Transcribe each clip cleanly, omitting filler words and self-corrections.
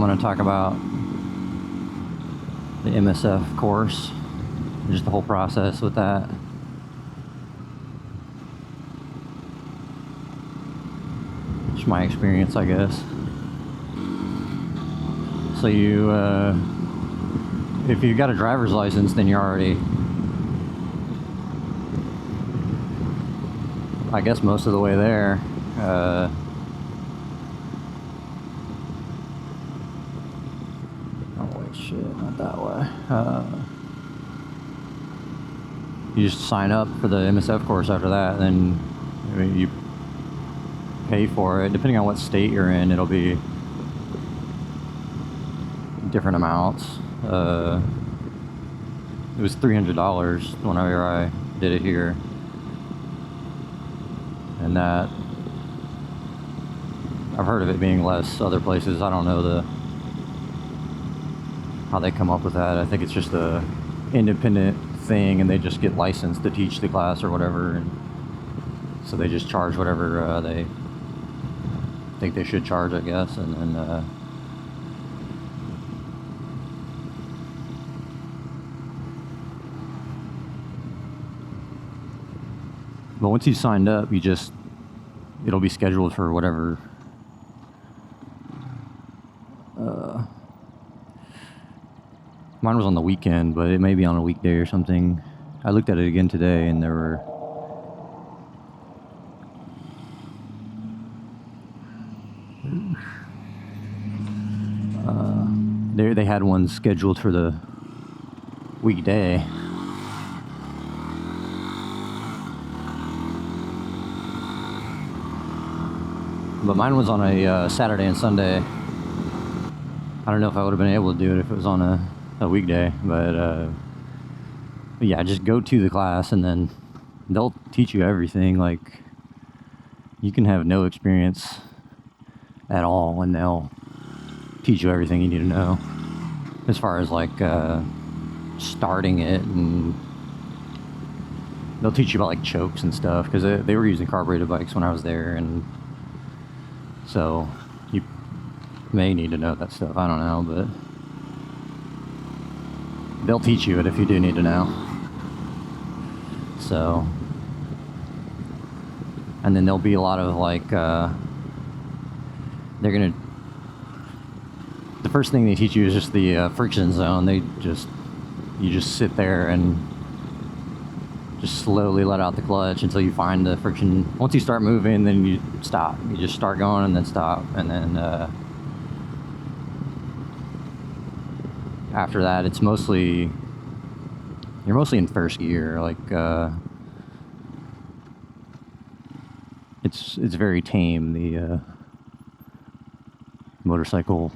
I'm going to talk about the MSF course, just the whole process with that. Just my experience, I guess. So you, if you've got a driver's license, then you're already, I guess, most of the way there. Oh wait, shit, not that way. You just sign up for the MSF course after that, and you pay for it. Depending on what state you're in, it'll be different amounts. It was $300 whenever I did it here, and that I've heard of it being less other places. I don't know how they come up with that. I think it's just a independent thing, and they just get licensed to teach the class or whatever, and so they just charge whatever they think they should charge, I guess, and then but once you signed up, it'll be scheduled for whatever mine was on the weekend, but it may be on a weekday or something. I looked at it again today, and there were they had one scheduled for the weekday. But mine was on a Saturday and Sunday. I don't know if I would have been able to do it if it was on a weekday, but yeah, just go to the class, and then they'll teach you everything. Like, you can have no experience at all, and they'll teach you everything you need to know as far as like starting it, and they'll teach you about like chokes and stuff, because they were using carbureted bikes when I was there, and so you may need to know that stuff. I don't know, but they'll teach you it if you do need to know. So, and then there'll be a lot of like the first thing they teach you is just the friction zone. You just sit there and just slowly let out the clutch until you find the friction. Once you start moving, then you stop. You just start going and then stop, and then after that, you're mostly in first gear. Like it's very tame, the motorcycle.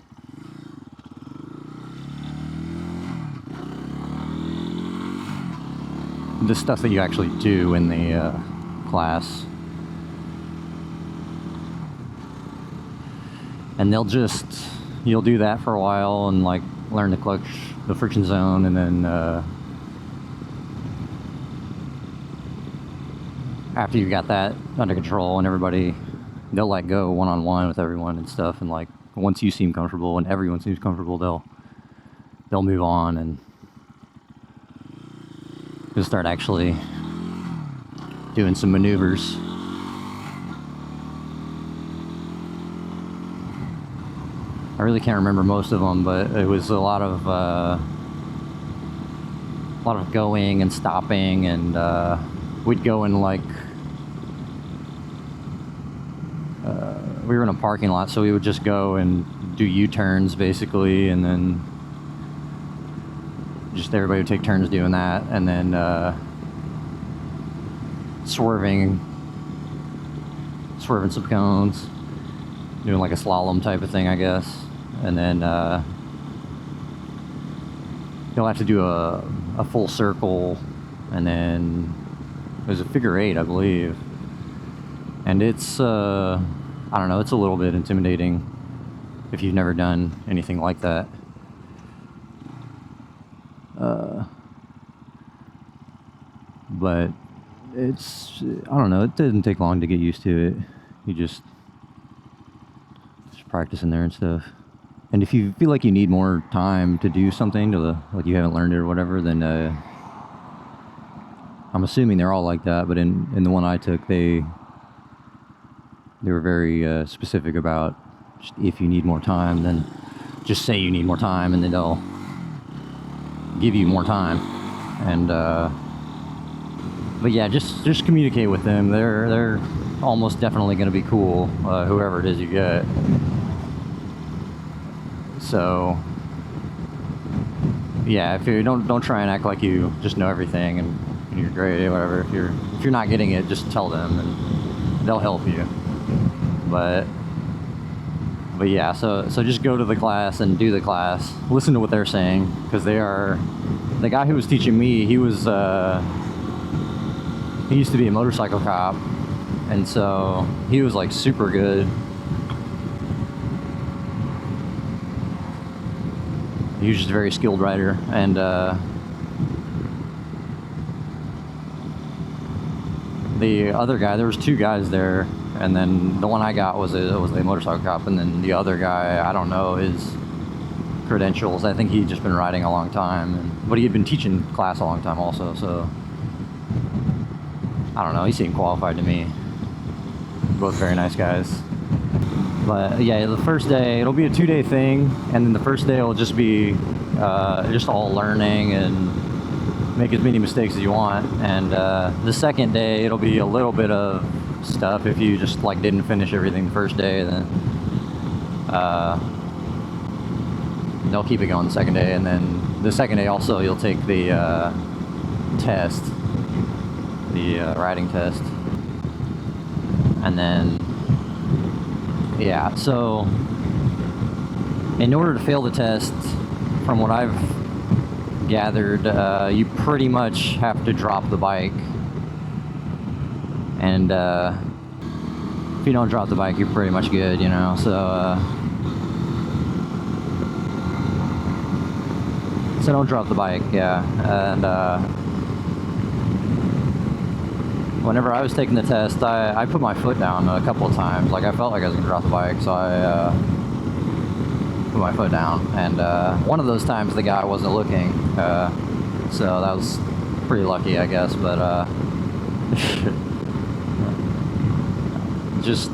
The stuff that you actually do in the class. And you'll do that for a while and like learn the clutch, the friction zone, and then after you've got that under control and they'll like go one-on-one with everyone and stuff, and like once you seem comfortable and everyone seems comfortable, they'll move on, and you'll start actually doing some maneuvers. I really can't remember most of them, but it was a lot of going and stopping, and we'd go in like we were in a parking lot, so we would just go and do U-turns basically, and then just everybody would take turns doing that, and then swerving some cones, doing like a slalom type of thing, I guess. And then you'll have to do a full circle, and then it was a figure eight, I believe. And it's I don't know, it's a little bit intimidating if you've never done anything like that. But I don't know, it didn't take long to get used to it. You just practice in there and stuff. And if you feel like you need more time to do something, like you haven't learned it or whatever, then I'm assuming they're all like that. But in the one I took, they were very specific about just if you need more time, then just say you need more time, and then they'll give you more time. And but yeah, just communicate with them. They're almost definitely going to be cool, whoever it is you get. So yeah, if you don't try and act like you just know everything and you're great or whatever. If you're not getting it, just tell them and they'll help you. But yeah, so just go to the class and do the class. Listen to what they're saying, because the guy who was teaching me, he used to be a motorcycle cop, and so he was like super good. He was just a very skilled rider, and the other guy, there was two guys there, and then the one I got was a motorcycle cop, and then the other guy, I don't know his credentials. I think he'd just been riding a long time, but he had been teaching class a long time also, so I don't know, he seemed qualified to me. Both very nice guys. But yeah, the first day, it'll be a 2-day thing, and then the first day will just be just all learning and make as many mistakes as you want. And the second day, it'll be a little bit of stuff. If you just like didn't finish everything the first day, then they'll keep it going the second day. And then the second day also, you'll take the test, the riding test. And then yeah, so in order to fail the test, from what I've gathered, you pretty much have to drop the bike. And if you don't drop the bike, you're pretty much good, you know. So don't drop the bike, yeah. And whenever I was taking the test, I put my foot down a couple of times. Like, I felt like I was gonna drop the bike, so I put my foot down. And one of those times the guy wasn't looking, so that was pretty lucky, I guess. But just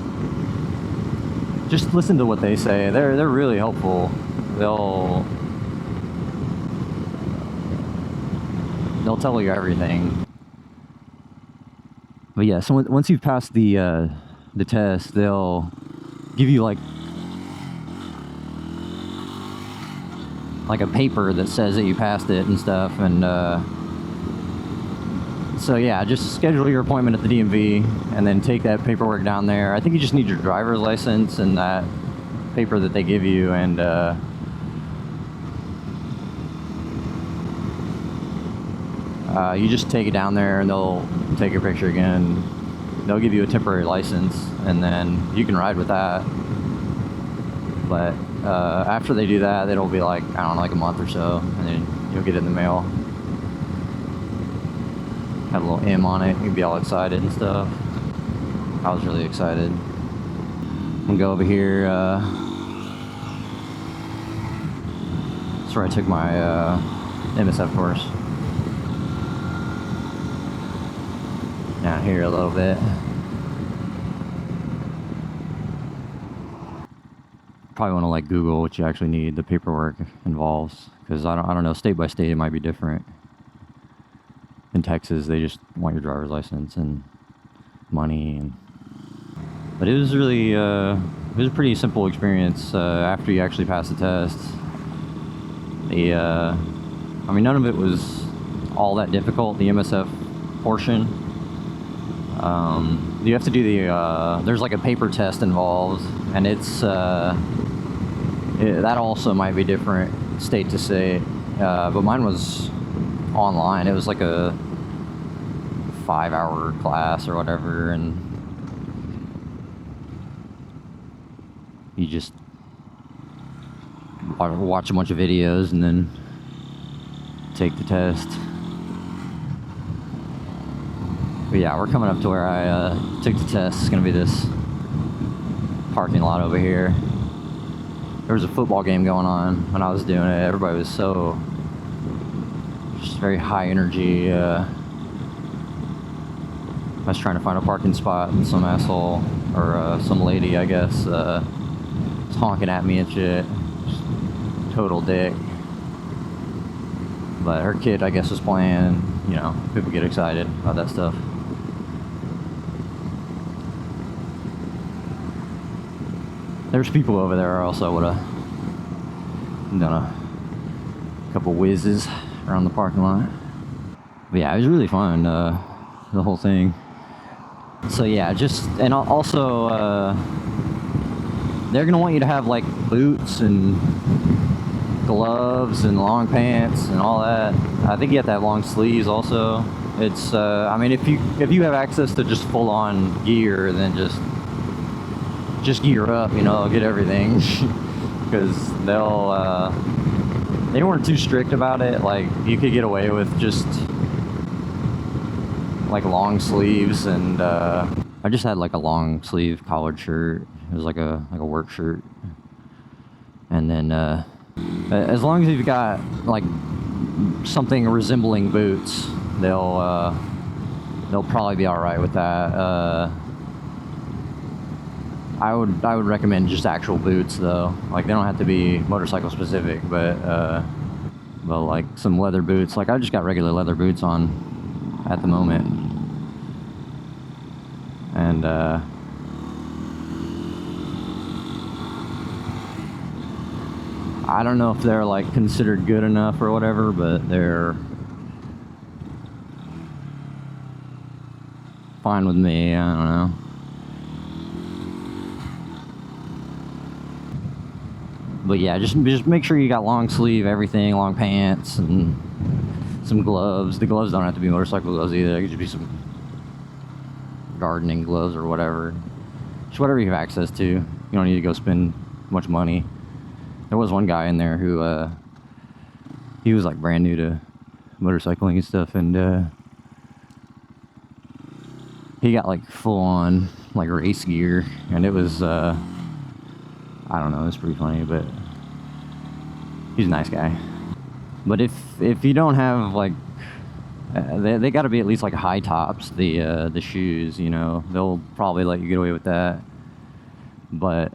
listen to what they say. They're really helpful. They'll tell you everything. But yeah, so once you've passed the test, they'll give you like a paper that says that you passed it and stuff. And so yeah, just schedule your appointment at the DMV and then take that paperwork down there. I think you just need your driver's license and that paper that they give you, and you just take it down there and they'll take your picture again. They'll give you a temporary license and then you can ride with that. But after they do that, it'll be like, I don't know, like a month or so, and then you'll get it in the mail. Have a little M on it. You'll be all excited and stuff. I was really excited. I'm gonna go over here. That's where I took my MSF course. Down here a little bit. Probably want to like Google what you actually need, the paperwork involves, because I don't know, state by state it might be different. In Texas, they just want your driver's license and money, but it was really it was a pretty simple experience after you actually pass the test. I mean, none of it was all that difficult. The MSF portion. You have to do there's like a paper test involved, and it's that also might be different state to state, but mine was online. It was like a 5-hour class or whatever, and you just watch a bunch of videos and then take the test. But yeah, we're coming up to where I took the test. It's gonna be this parking lot over here. there was a football game going on when I was doing it. Everybody was so just very high energy. I was trying to find a parking spot, and some asshole or some lady, I guess, was honking at me and shit. Just total dick. But her kid, I guess, was playing. You know, people get excited about that stuff. There's people over there also would have done a couple whizzes around the parking lot. But yeah, it was really fun, the whole thing. So yeah, just, and also, they're gonna want you to have like boots and gloves and long pants and all that. I think you have to have long sleeves also. It's, I mean, if you have access to just full on gear, then just gear up, you know, get everything. Because they weren't too strict about it. Like, you could get away with just like long sleeves, and I just had like a long sleeve collared shirt. It was like a work shirt. And then as long as you've got like something resembling boots, they'll probably be all right with that. I would recommend just actual boots though. Like, they don't have to be motorcycle specific, but like some leather boots. Like, I just got regular leather boots on at the moment, and I don't know if they're like considered good enough or whatever, but they're fine with me. I don't know. But yeah, just make sure you got long sleeve everything, long pants, and some gloves. The gloves don't have to be motorcycle gloves either. It could just be some gardening gloves or whatever. Just whatever you have access to. You don't need to go spend much money. There was one guy in there who, he was like brand new to motorcycling and stuff, and he got like full on like race gear, and it was, I don't know, it's pretty funny, but he's a nice guy. But if you don't have like, they got to be at least like high tops, the shoes, you know, they'll probably let you get away with that. But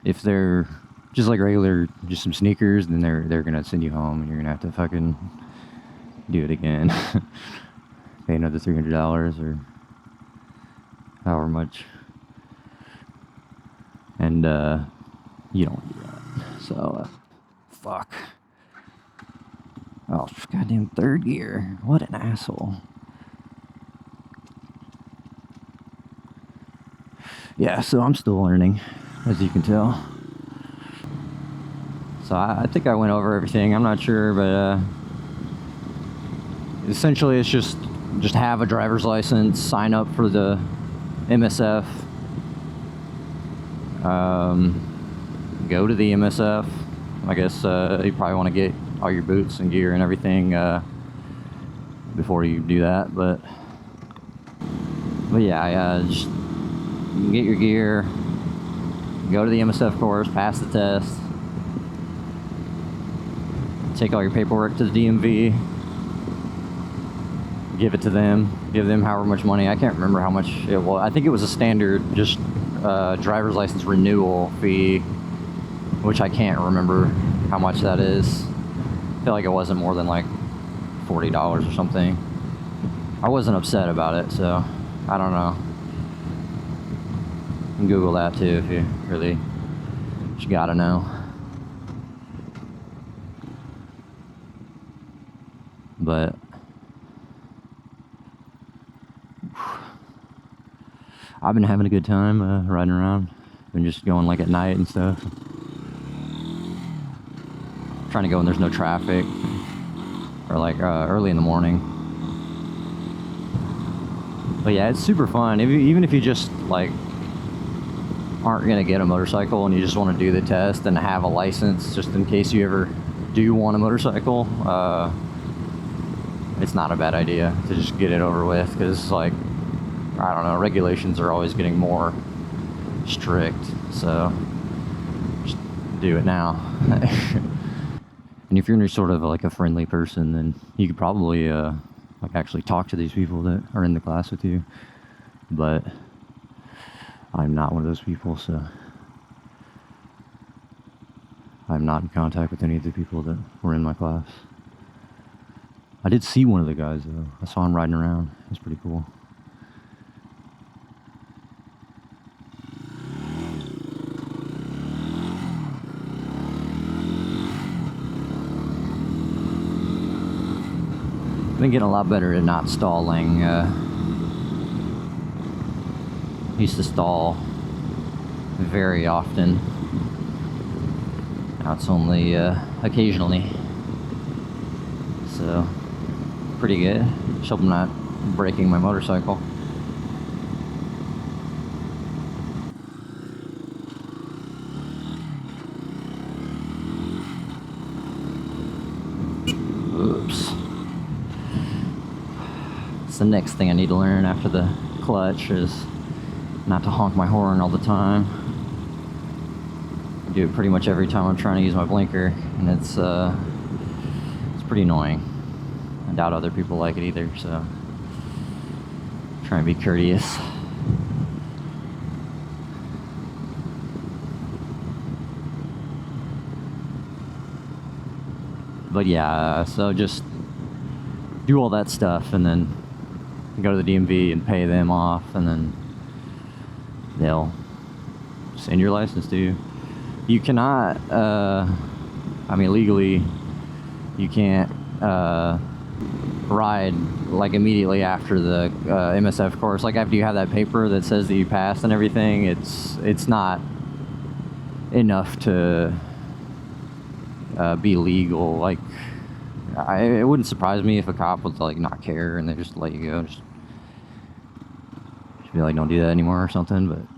if they're just like regular, just some sneakers, then they're gonna send you home, and you're gonna have to fucking do it again. Pay another $300 or however much. And you don't want to do that. So fuck. Oh, goddamn third gear. What an asshole. Yeah, so I'm still learning, as you can tell. So I think I went over everything. I'm not sure, but essentially it's just have a driver's license, sign up for the MSF, go to the MSF. I guess you probably want to get all your boots and gear and everything before you do that, but yeah, just get your gear, go to the MSF course, pass the test, take all your paperwork to the DMV, give it to them, give them however much money. I can't remember how much it was. I think it was a standard just driver's license renewal fee, which I can't remember how much that is. I feel like it wasn't more than like $40 or something. I wasn't upset about it, so I don't know. You can Google that too if you really just gotta know. But I've been having a good time riding around. Been just going like at night and stuff. Trying to go when there's no traffic, or like early in the morning. But yeah, it's super fun. Even if you just like aren't gonna get a motorcycle and you just want to do the test and have a license just in case you ever do want a motorcycle, it's not a bad idea to just get it over with, because like, I don't know, regulations are always getting more strict, so just do it now. And if you're sort of like a friendly person, then you could probably like actually talk to these people that are in the class with you. But I'm not one of those people, so I'm not in contact with any of the people that were in my class. I did see one of the guys though. I saw him riding around. It was pretty cool. I've been getting a lot better at not stalling. Used to stall very often. Now it's only occasionally. So, pretty good. Just hope I'm not breaking my motorcycle. Oops. It's the next thing I need to learn after the clutch is not to honk my horn all the time. I do it pretty much every time I'm trying to use my blinker, and it's pretty annoying. I doubt other people like it either, so try and be courteous. But yeah, so just do all that stuff and then go to the DMV and pay them off, and then they'll send your license to you. You cannot, I mean, legally, you can't ride like immediately after the MSF course. Like after you have that paper that says that you passed and everything, it's not enough to be legal. Like, it wouldn't surprise me if a cop would like not care and they just let you go. Just be like, don't do that anymore or something.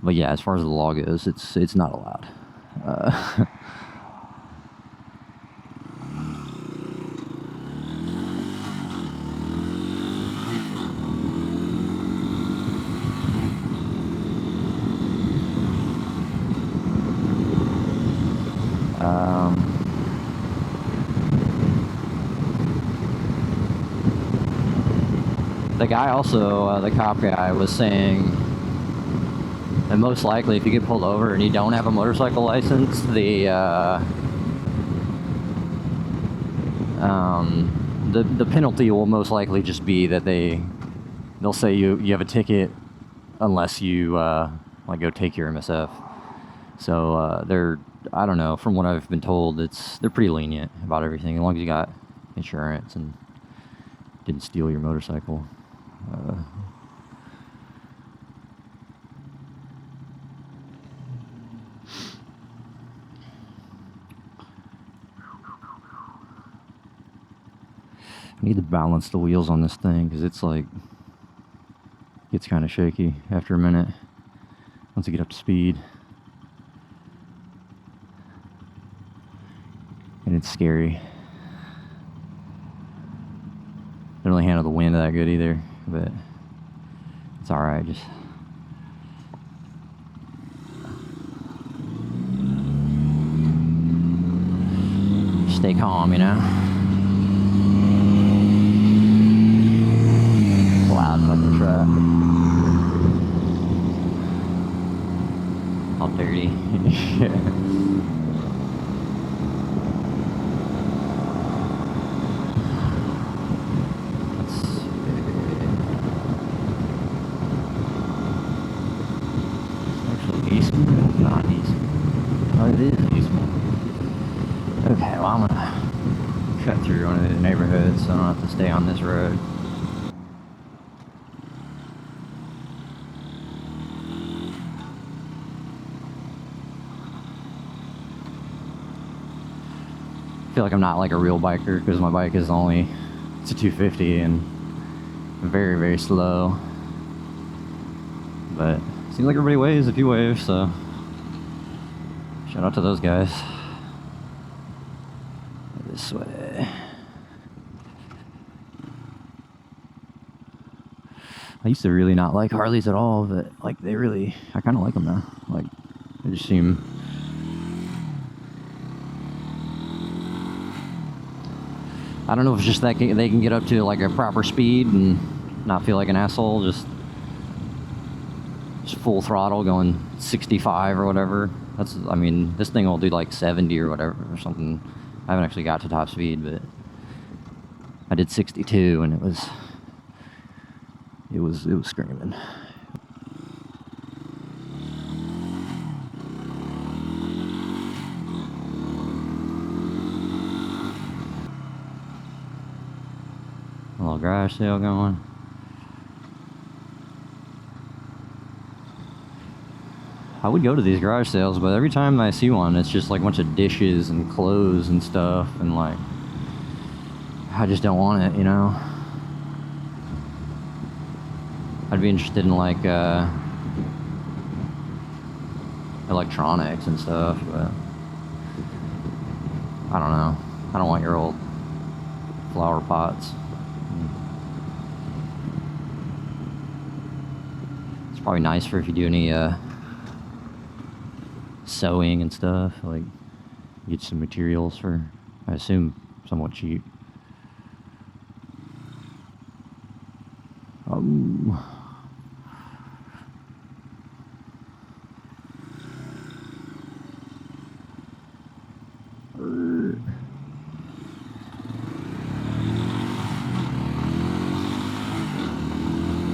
But yeah, as far as the law goes, it's not allowed. The guy also, the cop guy, was saying that most likely if you get pulled over and you don't have a motorcycle license, the penalty will most likely just be that they'll say you have a ticket unless you like go take your MSF. So they're, I don't know, from what I've been told, they're pretty lenient about everything as long as you got insurance and didn't steal your motorcycle. I need to balance the wheels on this thing because it's like, gets kind of shaky after a minute once you get up to speed. And it's scary. I don't really handle the wind that good either, but it's alright. Just stay calm, you know? Loud fucking truck. All dirty. Not easy. Oh, it is Eastman. Okay, well, I'm gonna cut through one of the neighborhoods so I don't have to stay on this road. I feel like I'm not like a real biker because my bike is it's a 250 and very, very slow. But seems like everybody waves if you wave, so shout out to those guys. This way. I used to really not like Harleys at all, but like I kind of like them now. Like they just seem. I don't know if it's just that they can get up to like a proper speed and not feel like an asshole, just full throttle going 65 or whatever. I mean, this thing will do like 70 or whatever or something. I haven't actually got to top speed, but I did 62 and it was screaming. A little garage sale going. I would go to these garage sales, but every time I see one, it's just like a bunch of dishes and clothes and stuff, and like, I just don't want it, you know? I'd be interested in like, electronics and stuff, but I don't know. I don't want your old flower pots. It's probably nice for if you do any, sewing and stuff, like get some materials for, I assume, somewhat cheap.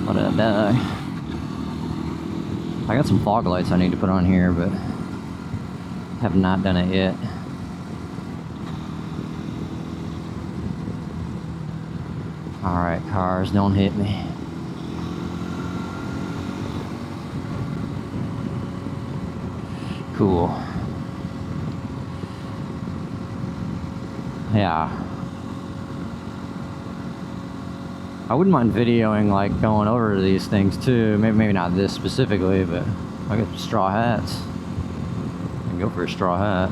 What did I die? I got some fog lights I need to put on here, but have not done it yet. Alright, cars, don't hit me. Cool. Yeah. I wouldn't mind videoing, like, going over these things, too. Maybe not this specifically, but I got straw hats. I can go for a straw hat.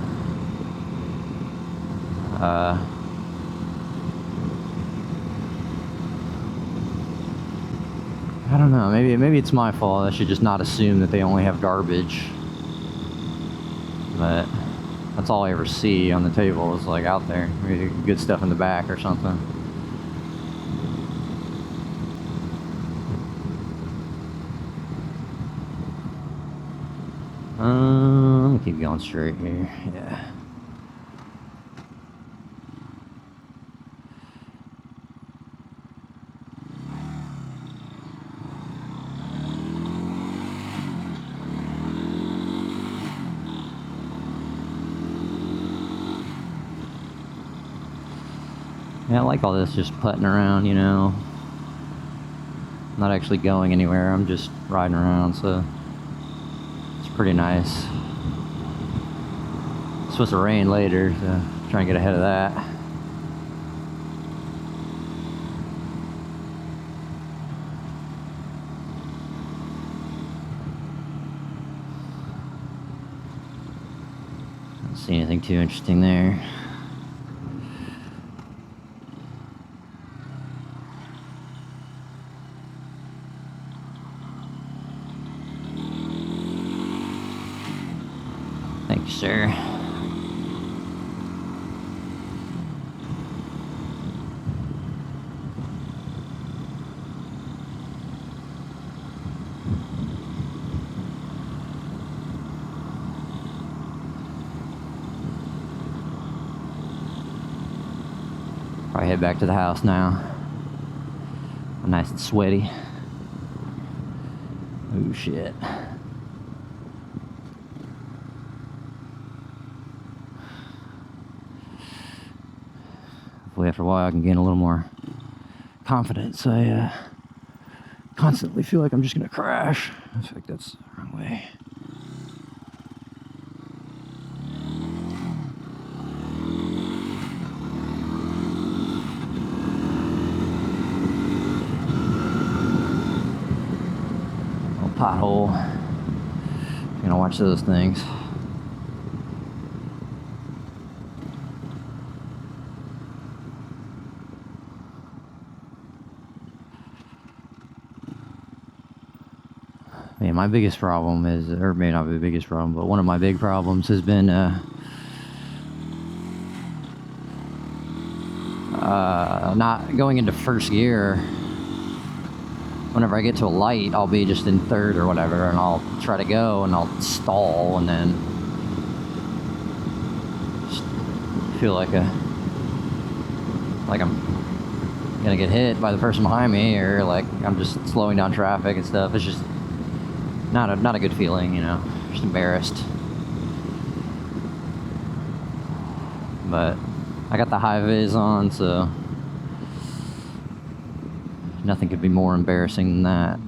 I don't know, maybe it's my fault. I should just not assume that they only have garbage. But that's all I ever see on the table is like out there. Maybe good stuff in the back or something. I'm gonna keep going straight here. Yeah. Yeah, I like all this just putting around, you know. Not actually going anywhere, I'm just riding around, so it's pretty nice. It's supposed to rain later, so try and get ahead of that. Don't see anything too interesting there. Thank you, sir. Probably head back to the house now. I'm nice and sweaty. Oh shit. Hopefully after a while I can gain a little more confidence. I constantly feel like I'm just gonna crash. I feel like that's the wrong way. Pothole. I'm gonna watch those things. Man, my biggest problem is, or may not be the biggest problem, but one of my big problems has been not going into first gear. Whenever I get to a light, I'll be just in third or whatever, and I'll try to go, and I'll stall, and then just feel like I'm gonna get hit by the person behind me, or like I'm just slowing down traffic and stuff. It's just not a good feeling, you know. Just embarrassed. But I got the high vis on, so nothing could be more embarrassing than that.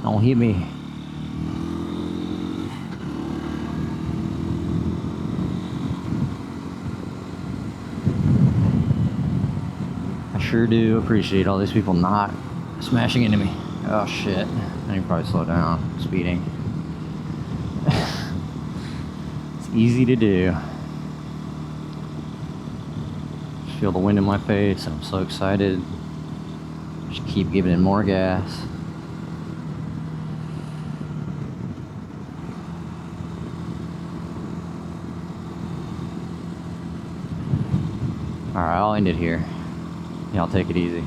Don't hit me. I sure do appreciate all these people not smashing into me. Oh shit. I need to probably slow down. Speeding. It's easy to do. Just feel the wind in my face, and I'm so excited. Just keep giving it more gas. Alright, I'll end it here. Yeah, I'll take it easy.